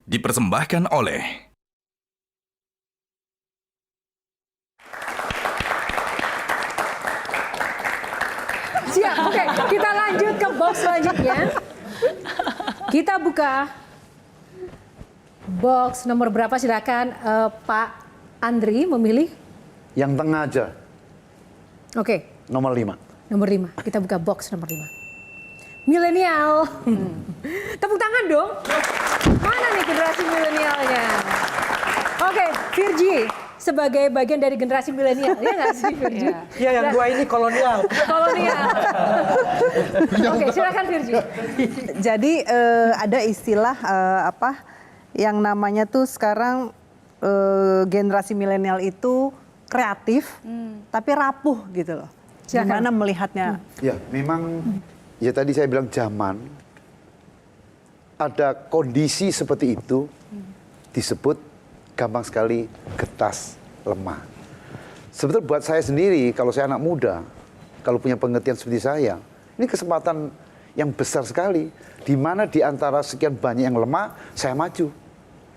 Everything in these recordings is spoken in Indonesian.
Dipersembahkan oleh Siap, oke. Kita lanjut ke box selanjutnya. Kita buka box nomor berapa, silakan Pak Andri memilih. Yang tengah aja, Oke, nomor 5. nomor 5. Kita buka box nomor 5. Milenial. Tepuk tangan dong. Mana nih generasi milenialnya? Oke, Virgi sebagai bagian dari generasi milenial, ya nggak sih Virgi? Iya, yang dua ini kolonial. Kolonial. Oke, silakan Virgi. Jadi ada istilah yang namanya tuh sekarang generasi milenial itu kreatif tapi rapuh gitu loh. Silakan. Gimana melihatnya? Ya, memang ya tadi saya bilang zaman ada kondisi seperti itu disebut gampang sekali getas, lemah. Sebetulnya buat saya sendiri, kalau saya anak muda, kalau punya pengertian seperti saya, ini kesempatan yang besar sekali. Di mana di antara sekian banyak yang lemah, saya maju.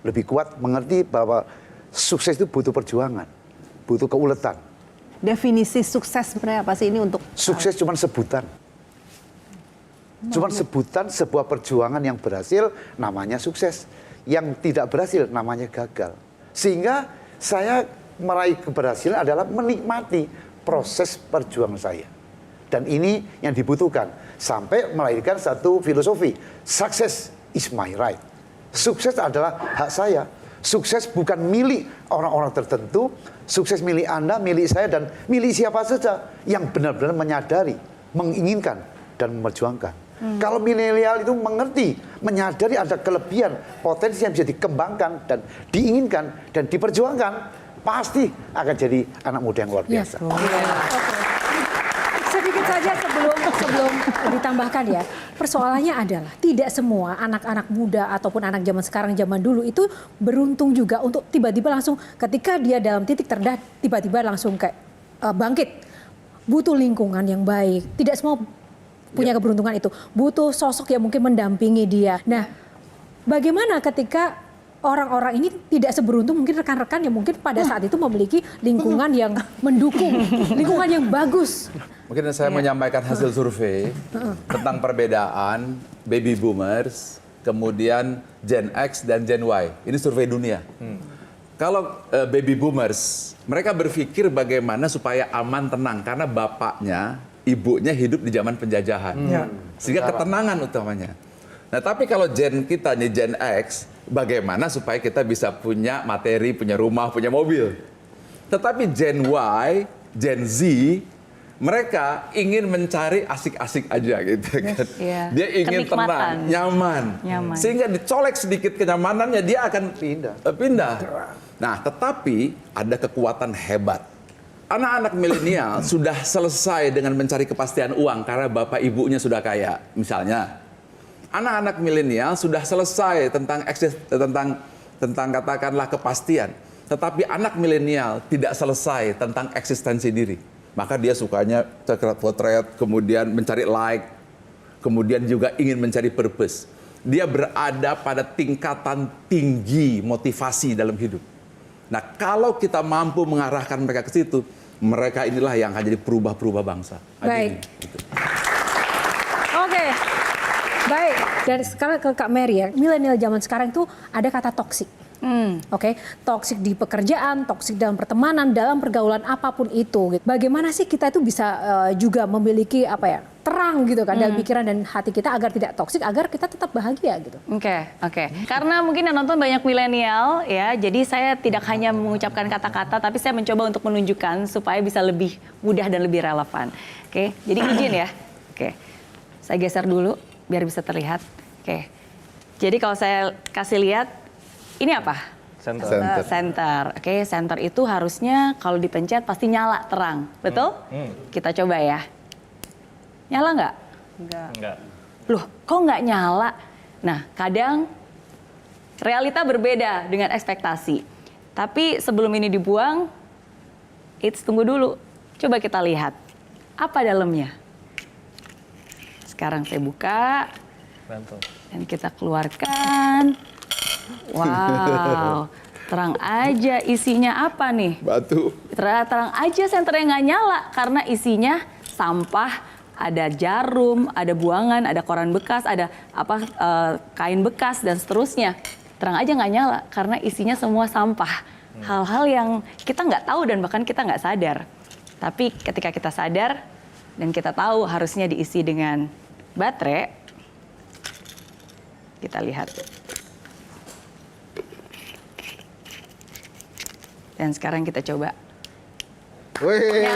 Lebih kuat mengerti bahwa sukses itu butuh perjuangan, butuh keuletan. Definisi sukses sebenarnya apa sih ini untuk Sukses cuma sebutan. Cuma sebutan sebuah perjuangan yang berhasil namanya sukses. Yang tidak berhasil namanya gagal. Sehingga saya meraih keberhasilan adalah menikmati proses perjuangan saya. Dan ini yang dibutuhkan. Sampai melahirkan satu filosofi. Success is my right. Sukses adalah hak saya. Sukses bukan milik orang-orang tertentu. Sukses milik Anda, milik saya, dan milik siapa saja yang benar-benar menyadari, menginginkan, dan memperjuangkan. Kalau milenial itu mengerti, menyadari ada kelebihan, potensi yang bisa dikembangkan, dan diinginkan, dan diperjuangkan, pasti akan jadi anak muda yang luar biasa. Sedikit saja sebelum ditambahkan ya, persoalannya adalah tidak semua anak-anak muda ataupun anak zaman sekarang, zaman dulu itu beruntung juga untuk tiba-tiba langsung ketika dia dalam titik terendah tiba-tiba langsung kayak bangkit. Butuh lingkungan yang baik. Tidak semua punya keberuntungan itu. Butuh sosok yang mungkin mendampingi dia. Nah, bagaimana ketika orang-orang ini tidak seberuntung mungkin rekan-rekan yang mungkin pada saat itu memiliki lingkungan yang mendukung, lingkungan yang bagus. Mungkin saya menyampaikan hasil survei tentang perbedaan baby boomers, kemudian Gen X dan Gen Y. Ini survei dunia. Kalau baby boomers, mereka berpikir bagaimana supaya aman, tenang. Karena bapaknya, ibunya hidup di zaman penjajahan. Sehingga ketenangan utamanya. Nah, tapi kalau Gen kita nih, Gen X, bagaimana supaya kita bisa punya materi, punya rumah, punya mobil. Tetapi Gen Y, Gen Z, mereka ingin mencari asik-asik aja gitu kan. Dia ingin tenang, nyaman. Sehingga dicolek sedikit kenyamanannya, dia akan pindah. Nah, tetapi ada kekuatan hebat. Anak-anak milenial sudah selesai dengan mencari kepastian uang karena bapak ibunya sudah kaya, misalnya. Anak-anak milenial sudah selesai tentang katakanlah kepastian. Tetapi anak milenial tidak selesai tentang eksistensi diri. Maka dia sukanya potret, kemudian mencari like, kemudian juga ingin mencari purpose. Dia berada pada tingkatan tinggi motivasi dalam hidup. Nah, kalau kita mampu mengarahkan mereka ke situ, mereka inilah yang akan jadi perubah bangsa. Baik. Oke. Baik. Dan sekarang ke Kak Mary ya. Milenial zaman sekarang itu ada kata toksik. Oke, toksik di pekerjaan, toksik dalam pertemanan, dalam pergaulan apapun itu. Bagaimana sih kita itu bisa juga memiliki terang gitu kan dalam pikiran dan hati kita agar tidak toksik, agar kita tetap bahagia gitu. Oke. Karena mungkin yang nonton banyak milenial ya, jadi saya tidak hanya mengucapkan kata-kata, tapi saya mencoba untuk menunjukkan supaya bisa lebih mudah dan lebih relevan. Oke, jadi izin ya. Oke, saya geser dulu biar bisa terlihat. Oke, jadi kalau saya kasih lihat, ini apa? Center. Oke, center itu harusnya kalau dipencet pasti nyala terang, betul? Kita coba ya. Nyala nggak? Enggak. Loh, kok nggak nyala? Nah, kadang realita berbeda dengan ekspektasi. Tapi sebelum ini dibuang, tunggu dulu. Coba kita lihat. Apa dalamnya? Sekarang saya buka. Dan kita keluarkan. Wow, terang aja isinya apa nih? Batu. Terang aja senternya nggak nyala karena isinya sampah, ada jarum, ada buangan, ada koran bekas, ada kain bekas dan seterusnya. Terang aja nggak nyala karena isinya semua sampah. Hal-hal yang kita nggak tahu dan bahkan kita nggak sadar. Tapi ketika kita sadar dan kita tahu harusnya diisi dengan baterai, kita lihat. Dan sekarang kita coba. Wih.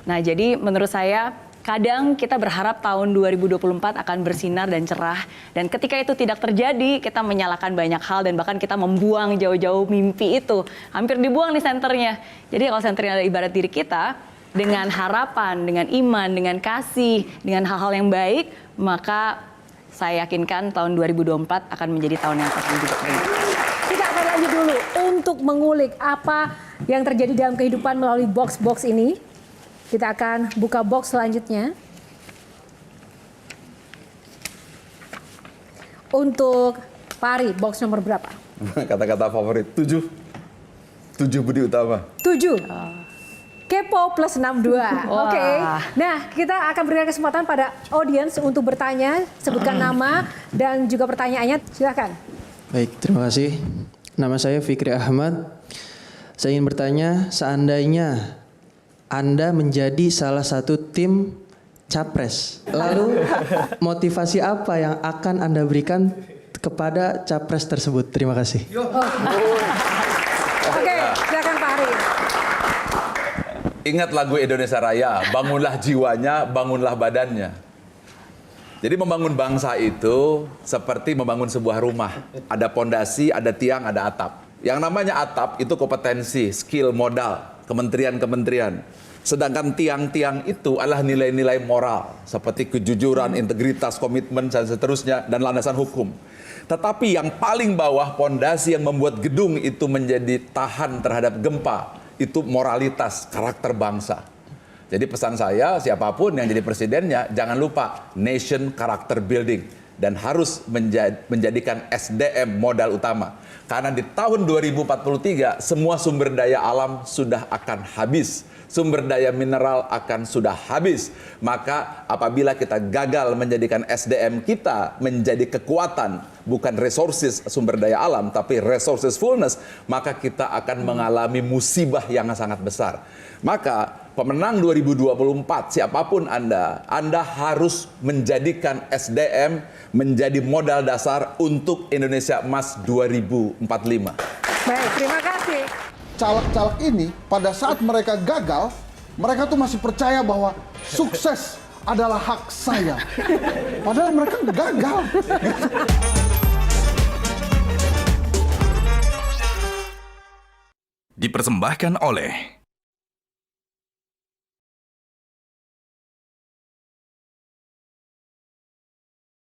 Nah, jadi menurut saya kadang kita berharap tahun 2024 akan bersinar dan cerah. Dan ketika itu tidak terjadi, kita menyalahkan banyak hal dan bahkan kita membuang jauh-jauh mimpi itu. Hampir dibuang nih senternya. Jadi kalau senternya adalah ibarat diri kita, dengan harapan, dengan iman, dengan kasih, dengan hal-hal yang baik, maka saya yakinkan tahun 2024 akan menjadi tahun yang terbaik juga. Kita akan lanjut dulu untuk mengulik apa yang terjadi dalam kehidupan melalui box-box ini. Kita akan buka box selanjutnya. Untuk Pak Ari, box nomor berapa? Kata-kata favorit, 7. 7 Budi Utama. 7. Kepo plus 62. Oke. Nah, kita akan berikan kesempatan pada audiens untuk bertanya, sebutkan nama dan juga pertanyaannya. Silakan. Baik, terima kasih. Nama saya Fikri Ahmad. Saya ingin bertanya, seandainya Anda menjadi salah satu tim capres, lalu motivasi apa yang akan Anda berikan kepada capres tersebut? Terima kasih. Oke, silakan Pak Ari. Ingat lagu Indonesia Raya, bangunlah jiwanya, bangunlah badannya. Jadi membangun bangsa itu seperti membangun sebuah rumah. Ada pondasi, ada tiang, ada atap. Yang namanya atap itu kompetensi, skill, modal, kementerian-kementerian. Sedangkan tiang-tiang itu adalah nilai-nilai moral seperti kejujuran, integritas, komitmen, dan seterusnya, dan landasan hukum. Tetapi yang paling bawah, pondasi yang membuat gedung itu menjadi tahan terhadap gempa, itu moralitas, karakter bangsa. Jadi pesan saya, siapapun yang jadi presidennya, jangan lupa nation character building. Dan harus menjadikan SDM modal utama. Karena di tahun 2043, semua sumber daya alam sudah akan habis. Sumber daya mineral akan sudah habis. Maka apabila kita gagal menjadikan SDM kita menjadi kekuatan, bukan resources sumber daya alam, tapi resourcefulness, maka kita akan mengalami musibah yang sangat besar. Maka pemenang 2024, siapapun Anda harus menjadikan SDM menjadi modal dasar untuk Indonesia Emas 2045. Baik, terima kasih. Caleg-caleg ini pada saat mereka gagal, mereka tuh masih percaya bahwa sukses adalah hak saya. Padahal mereka gagal. Dipersembahkan oleh